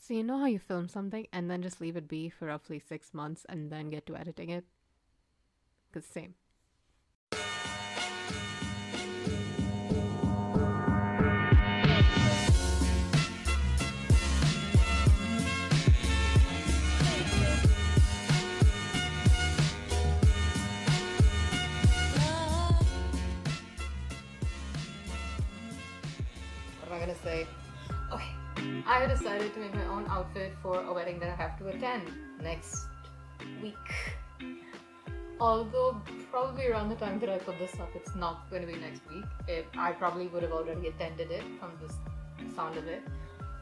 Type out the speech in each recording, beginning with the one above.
So you know how you film something and then just leave it be for roughly 6 months and then get to editing it? Because same. What am I gonna say? Okay, I have decided to make my own outfit for a wedding that I have to attend next week. Although probably around the time that I put this up, it's not going to be next week. I probably would have already attended it from the sound of it.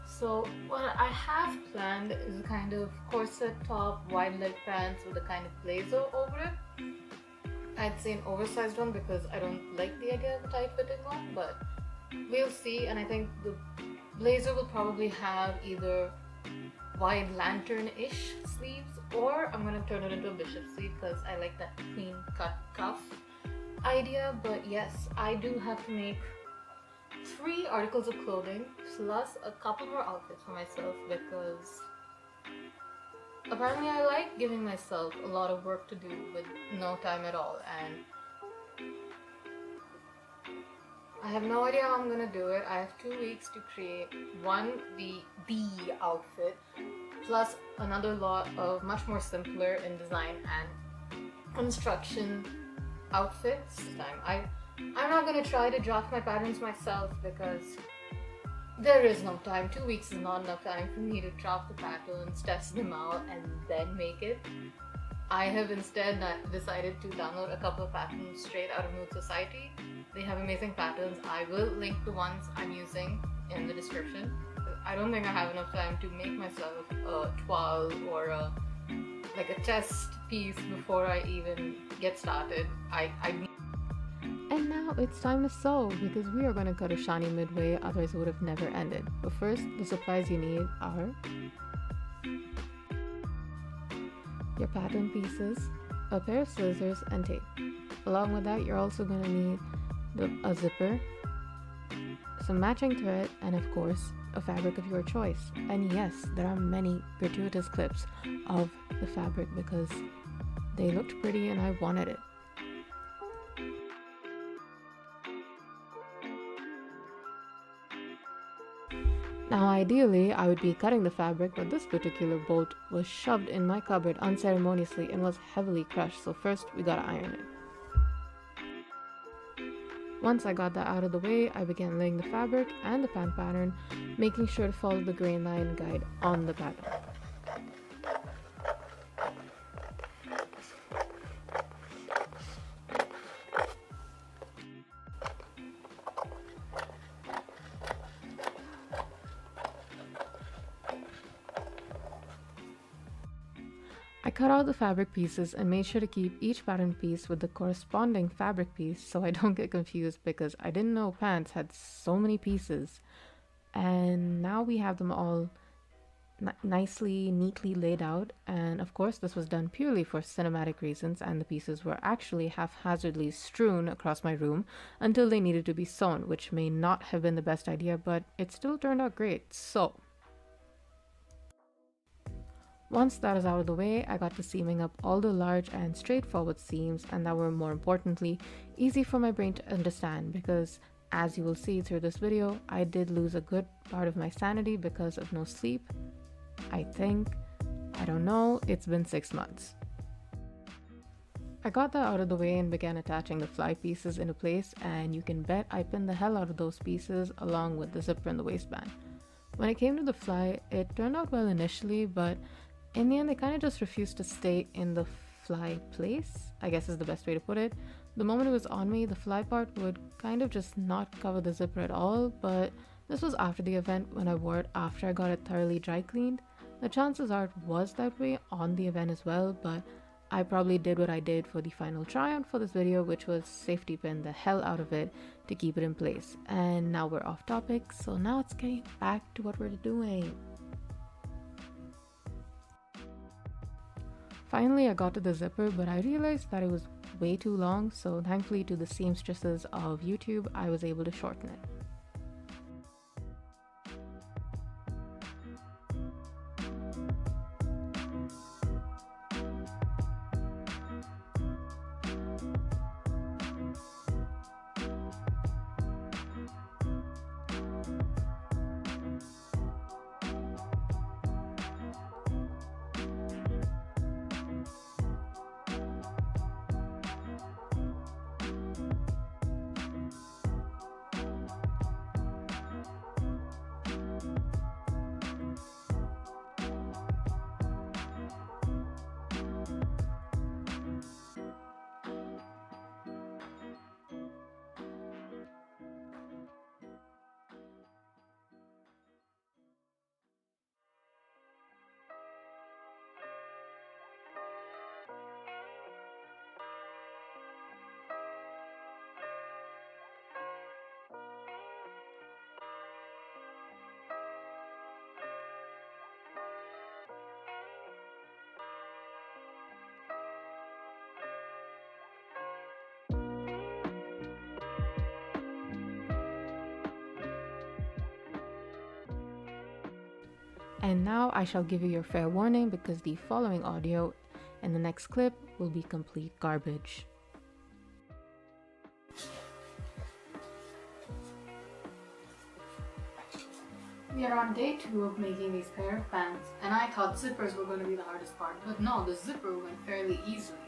So what I have planned is a kind of corset top, wide leg pants with a kind of blazer over it. I'd say an oversized one because I don't like the idea of a tight fitting one, but we'll see. And I think the blazer will probably have either wide lantern-ish sleeves, or I'm gonna turn it into a bishop sleeve because I like that clean cut cuff idea. But yes, I do have to make 3 articles of clothing plus a couple more outfits for myself because apparently I like giving myself a lot of work to do with no time at all, and I have no idea how I'm gonna do it. I have 2 weeks to create the outfit, plus another lot of much more simpler in design and construction outfits this time. I'm not gonna try to draft my patterns myself because there is no time. 2 weeks is not enough time for me to draft the patterns, test them out, and then make it. I have instead decided to download a couple of patterns straight out of Mood Society. They have amazing patterns. I will link the ones I'm using in the description. I don't think I have enough time to make myself a toile or a chest piece before I even get started. And now it's time to sew because we are going to cut ishani midway, otherwise it would have never ended. But first, the supplies you need are your pattern pieces, a pair of scissors, and tape. Along with that, you're also going to need a zipper, some matching thread, and of course, a fabric of your choice. And yes, there are many gratuitous clips of the fabric because they looked pretty and I wanted it. Now ideally, I would be cutting the fabric, but this particular bolt was shoved in my cupboard unceremoniously and was heavily crushed, so first we gotta iron it. Once I got that out of the way, I began laying the fabric and the pant pattern, making sure to follow the grain line guide on the pattern. I cut out the fabric pieces and made sure to keep each pattern piece with the corresponding fabric piece so I don't get confused because I didn't know pants had so many pieces. And now we have them all nicely, neatly laid out, and of course this was done purely for cinematic reasons, and the pieces were actually haphazardly strewn across my room until they needed to be sewn, which may not have been the best idea, but it still turned out great. So once that is out of the way, I got to seaming up all the large and straightforward seams, and that were, more importantly, easy for my brain to understand because, as you will see through this video, I did lose a good part of my sanity because of no sleep. I don't know, it's been 6 months. I got that out of the way and began attaching the fly pieces into place, and you can bet I pinned the hell out of those pieces along with the zipper and the waistband. When it came to the fly, it turned out well initially, but in the end, they kind of just refused to stay in the fly place, I guess is the best way to put it. The moment it was on me, the fly part would kind of just not cover the zipper at all, but this was after the event when I wore it after I got it thoroughly dry cleaned. The chances are it was that way on the event as well, but I probably did what I did for the final try on for this video, which was safety pin the hell out of it to keep it in place. And now we're off topic, so now it's getting back to what we're doing. Finally, I got to the zipper, but I realized that it was way too long, so thankfully to the seamstresses of YouTube, I was able to shorten it. And now I shall give you your fair warning because the following audio in the next clip will be complete garbage. We are on day 2 of making these pair of pants, and I thought zippers were going to be the hardest part, but no, the zipper went fairly easily.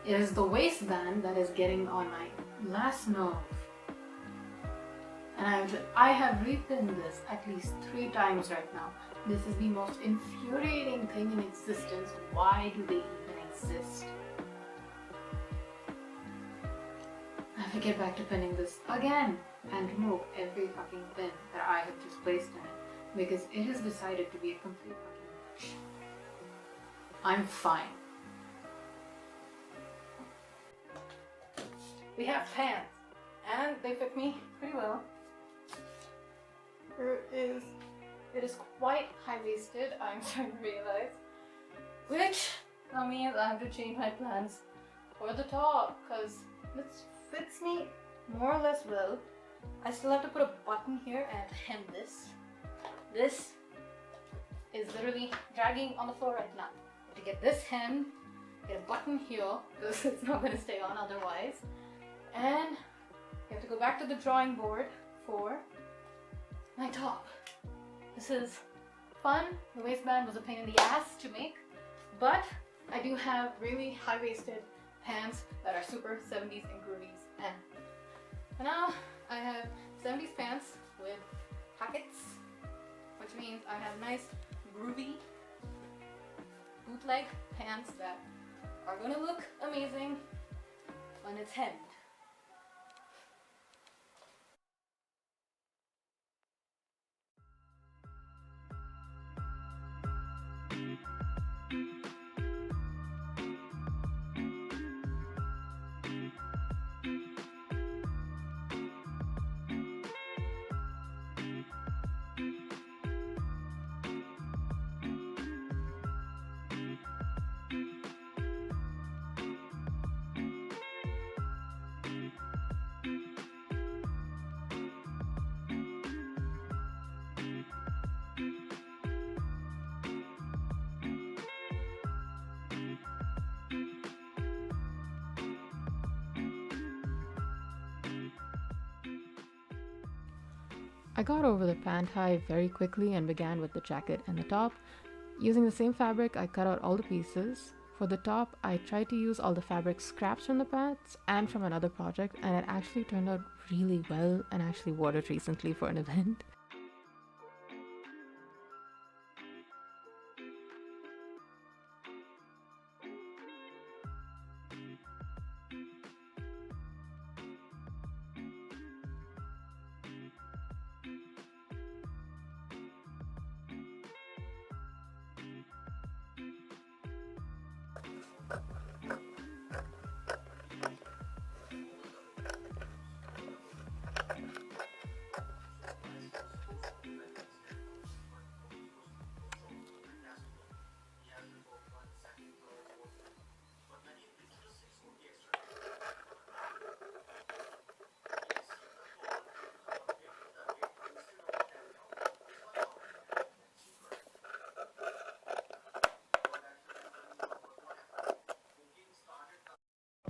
It is the waistband that is getting on my last nerve. And I have repinned this at least 3 times right now. This is the most infuriating thing in existence. Why do they even exist? I have to get back to pinning this again and remove every fucking pin that I have just placed in it because it has decided to be a complete fucking bitch. I'm fine. We have pants and they fit me pretty well. It is quite high-waisted, I'm starting to realize, which that means I have to change my plans for the top because this fits me more or less well. I still have to put a button here and hem this. This is literally dragging on the floor right now. I have to get this hemmed, get a button here because it's not going to stay on otherwise, and you have to go back to the drawing board for my top. This is fun. The waistband was a pain in the ass to make, but I do have really high-waisted pants that are super 70s and groovies, and now I have 70s pants with pockets, which means I have nice groovy bootleg pants that are gonna look amazing when it's hemmed. I got over the pant high very quickly and began with the jacket and the top. Using the same fabric, I cut out all the pieces. For the top, I tried to use all the fabric scraps from the pants and from another project, and it actually turned out really well and actually wore it recently for an event.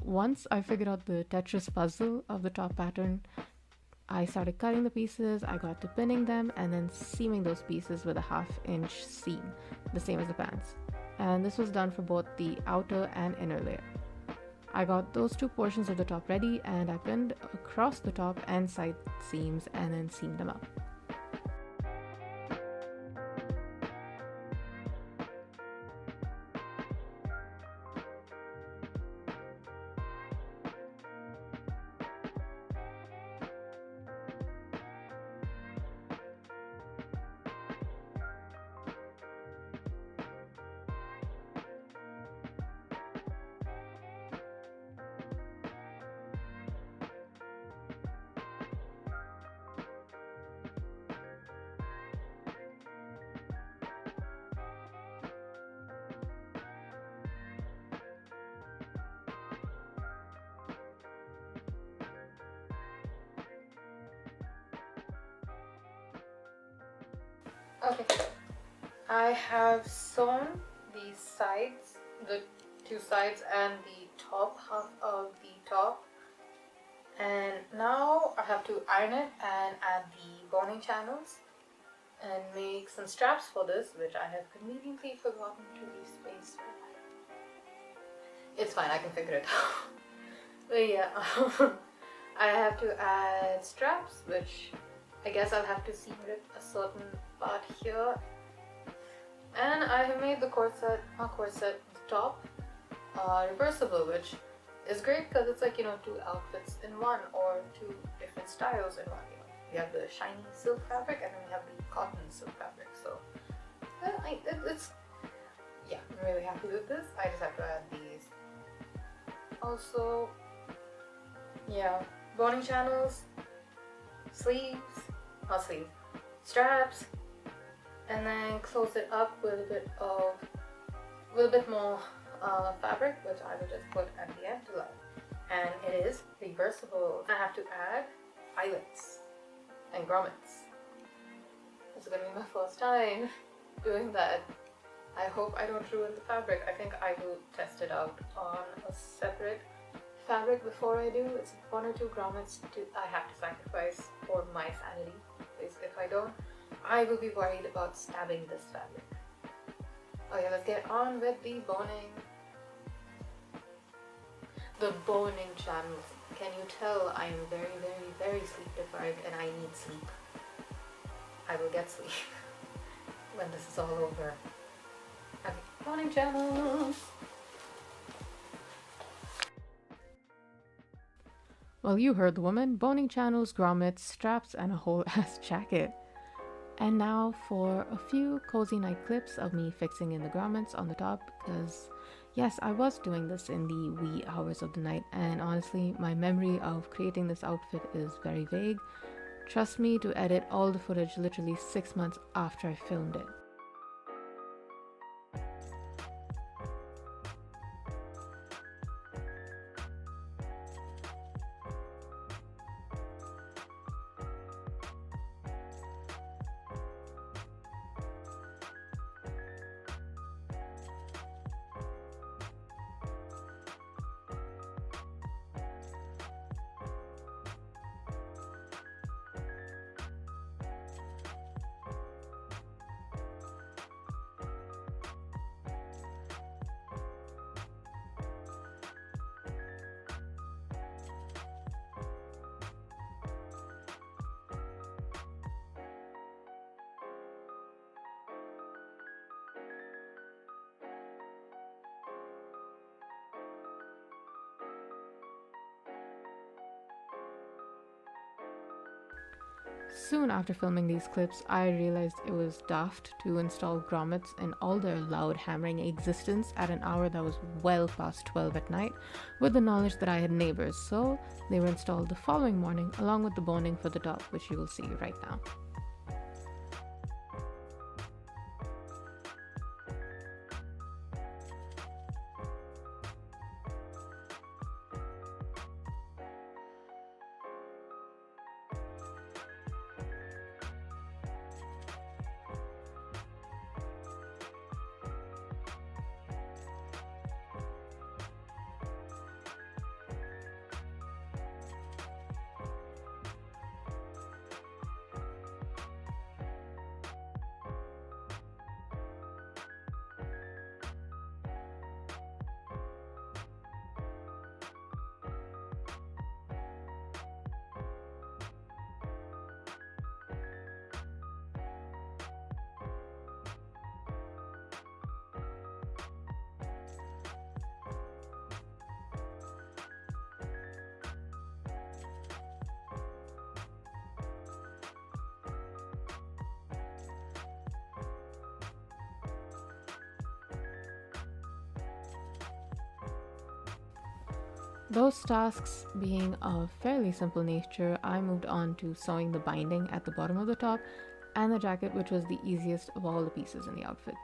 Once I figured out the Tetris puzzle of the top pattern, I started cutting the pieces, I got to pinning them, and then seaming those pieces with a 1/2 inch seam, the same as the pants. And this was done for both the outer and inner layer. I got those two portions of the top ready, and I pinned across the top and side seams and then seamed them up. Okay, I have sewn the sides, the two sides and the top half of the top, and now I have to iron it and add the boning channels and make some straps for this, which I have conveniently forgotten to leave space for. It's fine, I can figure it out. But yeah, I have to add straps, which I guess I'll have to seam rip a certain part here. And I have made the corset, the top, reversible, which is great because it's like, you know, two outfits in one, or two different styles in one. You know, we have the shiny silk fabric and then we have the cotton silk fabric. So yeah, I'm really happy with this. I just have to add these. Also, yeah, boning channels, sleeves, not sleeves, straps, and then close it up with a bit more fabric, which I will just put at the end to line. And it is reversible. I have to add eyelets and grommets. This is gonna be my first time doing that. I hope I don't ruin the fabric. I think I will test it out on a separate fabric before I do. It's 1 or 2 grommets I have to sacrifice for my sanity. If I don't, I will be worried about stabbing this fabric. Okay, let's get on with the boning. The boning channels. Can you tell I am very, very, very sleep deprived and I need sleep? I will get sleep when this is all over. Okay, boning channels. Well, you heard the woman. Boning channels, grommets, straps, and a whole ass jacket. And now for a few cozy night clips of me fixing in the grommets on the top, because yes, I was doing this in the wee hours of the night, and honestly, my memory of creating this outfit is very vague. Trust me to edit all the footage literally 6 months after I filmed it. Soon after filming these clips, I realized it was daft to install grommets in all their loud hammering existence at an hour that was well past 12 at night, with the knowledge that I had neighbors, so they were installed the following morning along with the boning for the top, which you will see right now. Those tasks being of fairly simple nature, I moved on to sewing the binding at the bottom of the top and the jacket, which was the easiest of all the pieces in the outfit.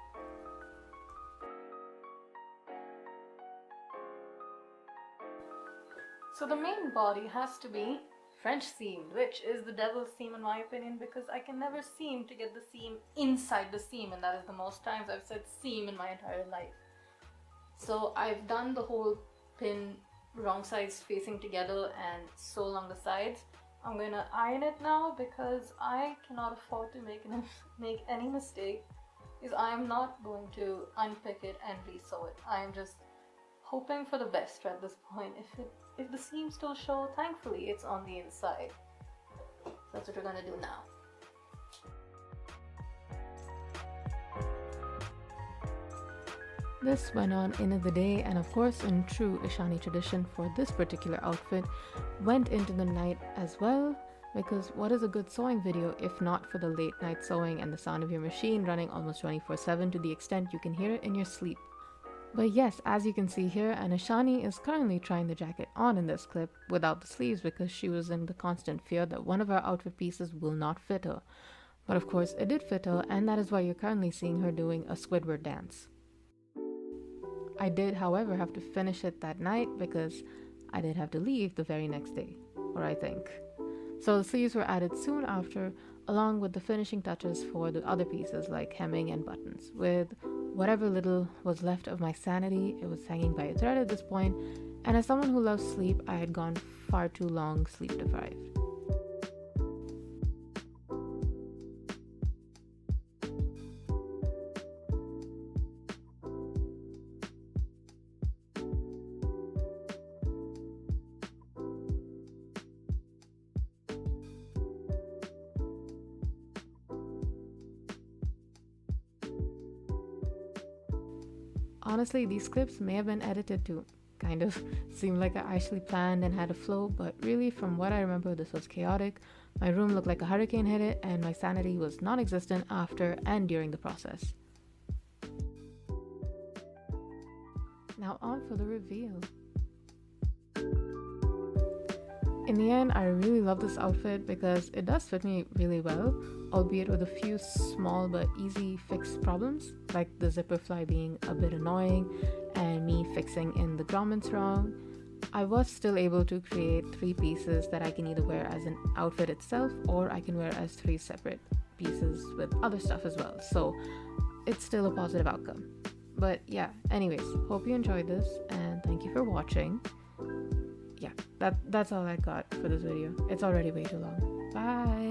So the main body has to be French seamed, which is the devil's seam in my opinion, because I can never seem to get the seam inside the seam, and that is the most times I've said seam in my entire life. So I've done the whole pin wrong sides facing together and sew along the sides. I'm going to iron it now because I cannot afford to make any mistake, because I am not going to unpick it and re-sew it. I am just hoping for the best at this point. If the seams still show, thankfully it's on the inside. So that's what we're gonna do now. This went on into the day, and of course, in true Ishani tradition for this particular outfit, went into the night as well, because what is a good sewing video if not for the late night sewing and the sound of your machine running almost 24/7 to the extent you can hear it in your sleep. But yes, as you can see here, an ishani is currently trying the jacket on in this clip without the sleeves because she was in the constant fear that one of her outfit pieces will not fit her. But of course it did fit her, and that is why you're currently seeing her doing a Squidward dance. I did, however, have to finish it that night because I did have to leave the very next day, or I think. So the sleeves were added soon after, along with the finishing touches for the other pieces like hemming and buttons. With whatever little was left of my sanity, it was hanging by a thread at this point, and as someone who loves sleep, I had gone far too long sleep deprived. Honestly, these clips may have been edited to kind of seem like I actually planned and had a flow, but really from what I remember, this was chaotic. My room looked like a hurricane hit it, and my sanity was non-existent after and during the process. Now on for the reveal. In the end, I really love this outfit because it does fit me really well, albeit with a few small but easy fix problems, like the zipper fly being a bit annoying and me fixing in the grommets wrong. I was still able to create 3 pieces that I can either wear as an outfit itself, or I can wear as 3 separate pieces with other stuff as well, so it's still a positive outcome. But yeah, anyways, hope you enjoyed this and thank you for watching. Yeah, that's all I got for this video. It's already way too long. Bye.